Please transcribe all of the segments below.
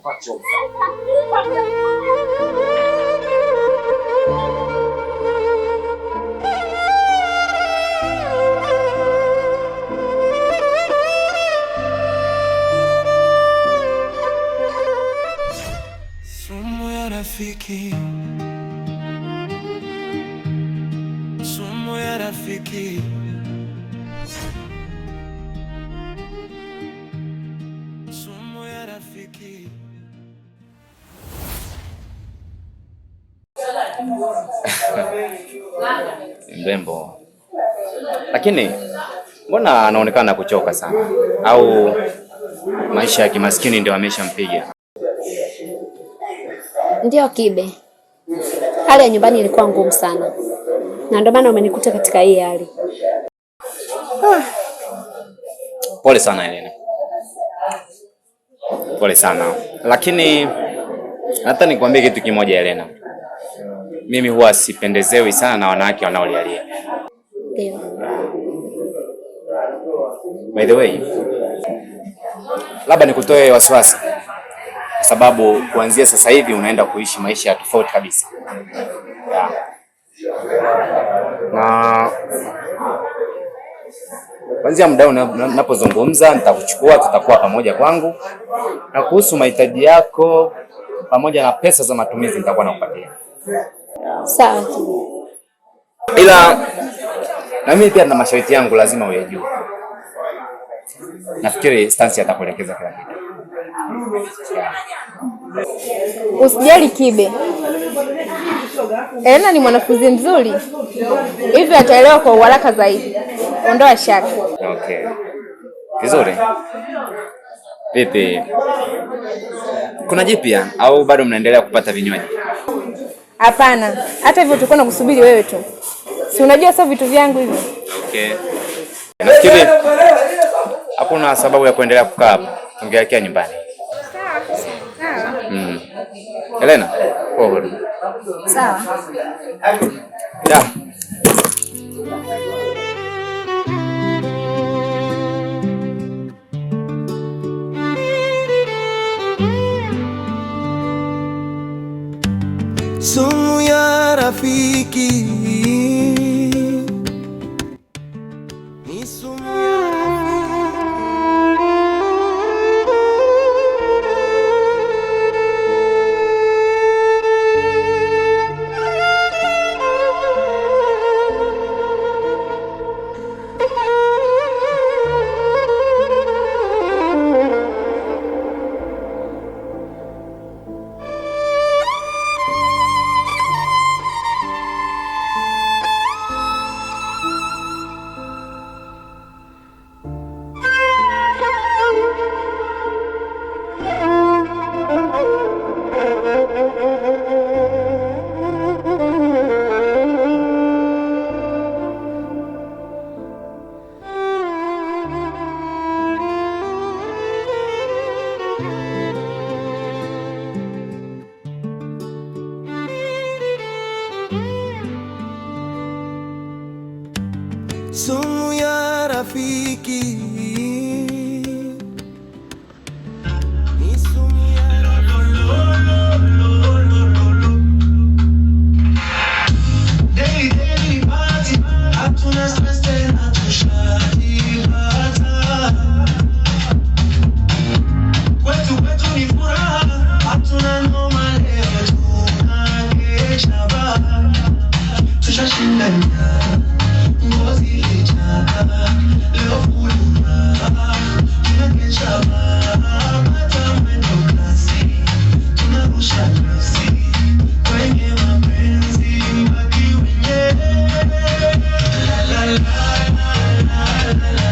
macho. Sumu ya rafiki, sumu ya rafiki, sumu ya rafiki. Mrembo, lakini mbona anaonekana kuchoka sana? Au maisha ya kimaskini ndio ameshampiga? Ndio Kibe, hali ya nyumbani ilikuwa ngumu sana, na ndio maana umenikuta katika hii hali. Pole sana Helena, pole sana, lakini hata nikwambie kitu kimoja Helena, mimi huwa sipendezewi sana na wanawake wanaolialia. Ndio. By the way, labda nikutoe wasiwasi, kwa sababu kuanzia sasa hivi unaenda kuishi maisha ya tofauti kabisa. Yeah. Na kuanzia muda unapozungumza nitakuchukua, tutakuwa pamoja kwangu, na kuhusu mahitaji yako pamoja na pesa za matumizi nitakuwa nakupatia. Sawa. Ila na mimi pia na masharti yangu lazima uyajue. Nafikiri Stansi atakuelekeza kila kitu. Usijali Kibe, Helena ni mwanafunzi mzuri, hivyo ataelewa kwa uharaka zaidi. Ondoa shaka. Okay. Vizuri. Vipi? Kuna jipya au bado mnaendelea kupata vinywaji? Hapana, hata hivyo tulikuwa nakusubiri wewe tu. Si unajua sio vitu vyangu hivyo. Okay. Nafikiri hakuna sababu ya kuendelea kukaa hapa. Tungeelekea nyumbani. Sawa. Helena, pole. Sawa. Yeah. Sumu ya rafiki, ni sumu ya sumu ya rafiki, ni sumu ya daily party, hatuna stress tena tushajipata. Kwetu ni furaha, hatuna noma leo tunakesha baa. Tushashinda ngozi lichaka, leo fulura, tunakesha baa, hata mwendo kasi, tunarusha kasi, kwenye mapenzi baki wenyewe. La la la la la la la.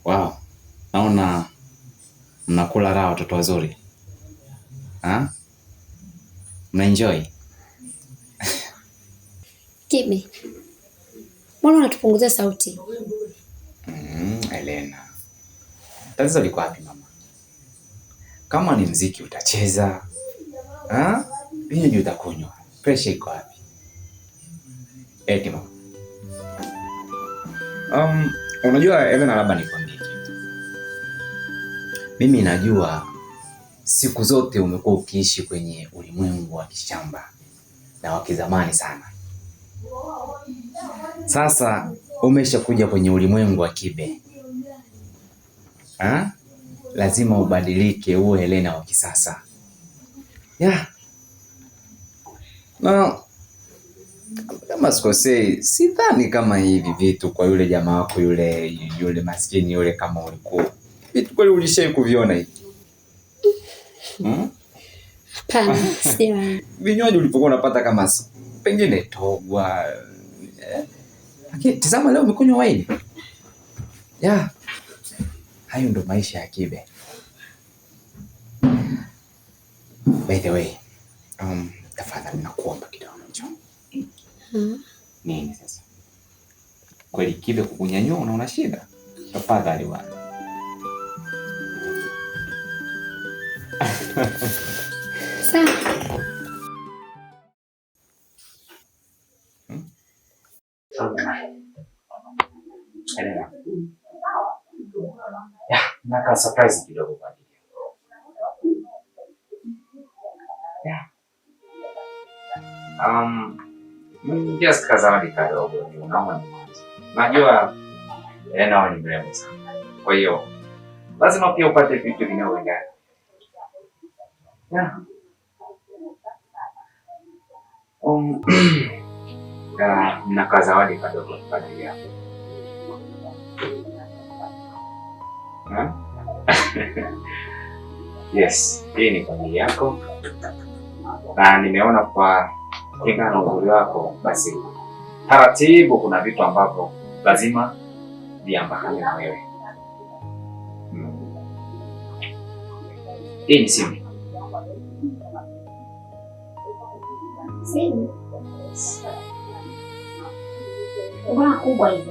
Wow. Naona mnakula raha watoto wazuri. Mnaenjoy. Kibe. Mbona unatupunguzia sauti? Elena. Tatizo liko wapi mama? Kama ni mziki utacheza. Vinywaji utakunywa. Pressure iko wapi? Eti mama. Unajua Elena, labda nikwambie kitu. Mimi najua siku zote umekuwa ukiishi kwenye ulimwengu wa kishamba na wa kizamani sana. Sasa umeshakuja kwenye ulimwengu wa kibe. Lazima ubadilike uwe Helena wa kisasa. Na kama sikosei, sidhani kama hivi vitu kwa yule jamaa wako yule maskini yule, kama ulikuwa vitu kweli ulishai kuviona hivi. Hapana, sio. Vinywaji ulipokuwa unapata kama pengine togwa. Lakini tazama leo umekunywa waini. Hayo ndo maisha ya kibe. By the way, tafadhali nakuomba kidogo njoo. Nini sasa? Kweli kibe kukunyanyua unaona shida? Tafadhali bwana. Sawa. Elena. Naka surprise kidogo kwa ajili. Just kazawadi kadogo ni kama ni mwanzo. Najua Elena ni mrembo sana. Kwa hiyo lazima pia upate vitu vinavyoendana. Naka zawadi kadogo kwa ajili yako. Yes, hii ni kwa ajili yako. Na nimeona kwa kulingana na uzuri wako, basi taratibu kuna vitu ambavyo lazima viambatane na wewe. Hii ni simu. Simu. Mbona kubwa hivi?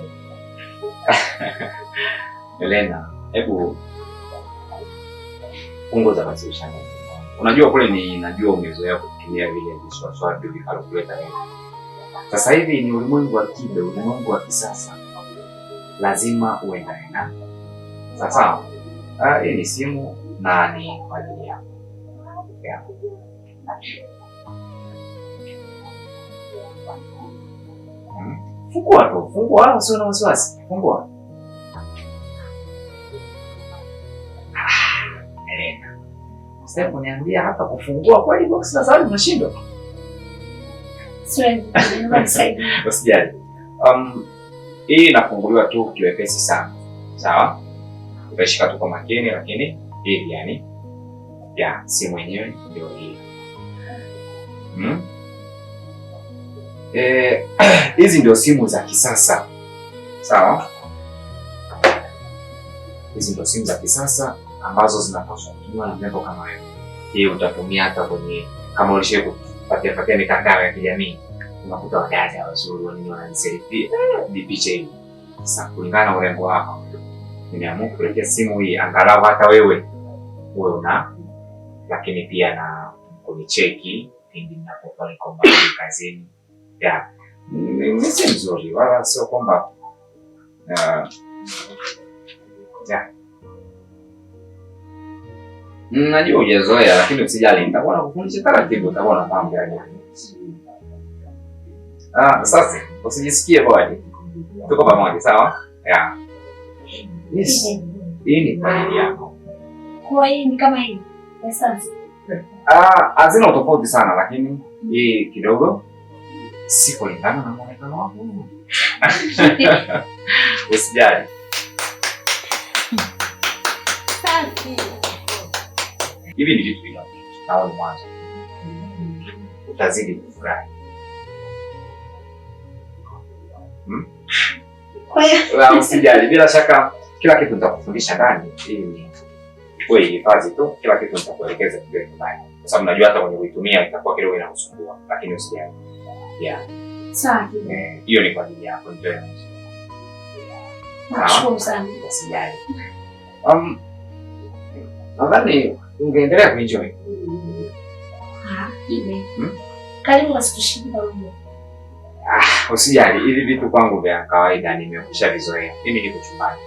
Elena, hebu punguza basi ushanga. Unajua kule najua umezoea kutumia vile viswaswadu vikalkuleta hivi. Sasa hivi ni ulimwengu wa kibe, ulimwengu wa kisasa. Lazima uendane na. Sasa hii ni simu na ni kwa ajili yako. Fungua tu, fungua, usio na wasiwasi. Fungua. Elena. Sasa uniambia hata kufungua kweli box la zawadi unashindwa? Siwezi, nisaidie. Usijali. Hii inafunguliwa tu kiwepesi sana. Sawa? Utashika tu kwa makini, lakini hivi yani simu yenyewe ndio hii. Hizi ndio simu za kisasa. Sawa? Hizi ndio simu za kisasa ambazo zinapaswa kutumiwa na mrembo kama wewe. Hii utatumia hata kwenye kama ulishe kupatia mitandao ya kijamii. Unakuta wadada wazuri wanini wanajiselfie picha hii. Sasa kulingana na urembo wako, nimeamua kukuletea simu hii angalau hata wewe una, lakini pia na kunicheki pindi ninapokuwa niko mbali kazini. Ni simu nzuri, wala sio kwamba najua hujazoea, lakini usijali, nitakuwa nakufundisha taratibu, utakuwa unafahamu gani. Sasa usijisikie bwana. Tuko pamoja, sawa? Yes. Hii ni kwa ajili yako. Kwa hii ni kama hii. Sasa. Hazina tofauti sana, lakini hii kidogo si kulingana na muonekano wako. Usijali. Safi. Hivi ni vitu vingi. Naona mwanzo. Utazidi kufurahi. Kwa hiyo usijali, bila shaka kila kitu nitakufundisha ndani ili wewe hifadhi tu, kila kitu nitakuelekeza kidogo nyumbani. Kwa sababu najua hata kwenye kuitumia itakuwa kidogo inakusumbua, lakini usijali. Yeah. Sawa. Hiyo ni kwa ajili yako ndio. Nashukuru sana. Usijali. Nadhani ungeendelea kuenjoy. Karibu wasikushinde wewe. Usijali, hivi vitu kwangu vya kawaida nimekwisha vizoea. Mimi niko chumbani.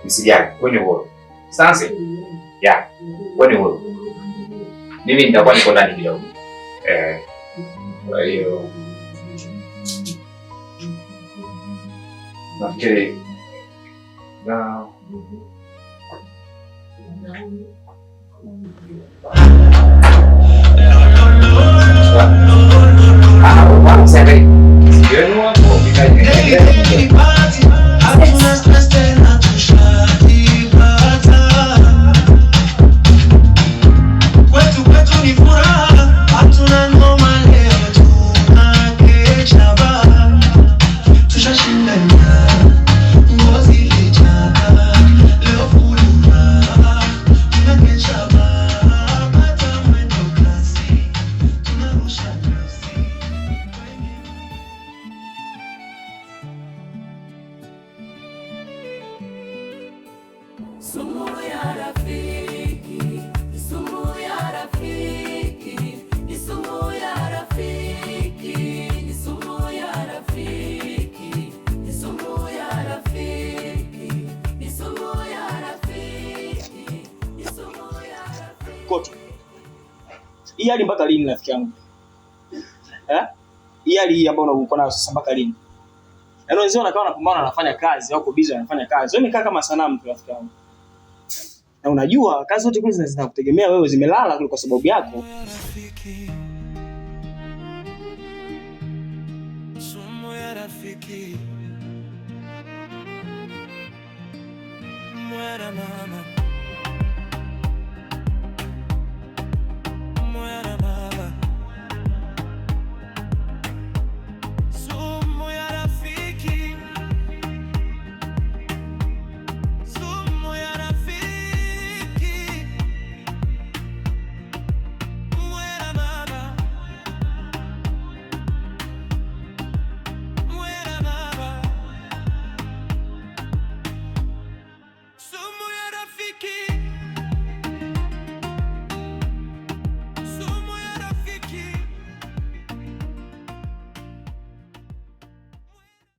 Usijali, wewe ni huru. Sasa? Yeah. Wewe ni huru. Mimi nitakuwa niko ndani kidogo. Kwa hiyo nafikiri Koto. Hii hali mpaka lini rafiki yangu? Hii hali ambayo unakuwa nayo sasa mpaka lini? Yaani wenzao wanakaa wanapambana wanafanya kazi, wako busy wanafanya kazi. Wewe umekaa kama sanamu tu rafiki yangu. Na unajua kazi zote kule zinakutegemea wewe, zimelala kule kwa sababu yako. Sumu ya rafiki. Muera mama.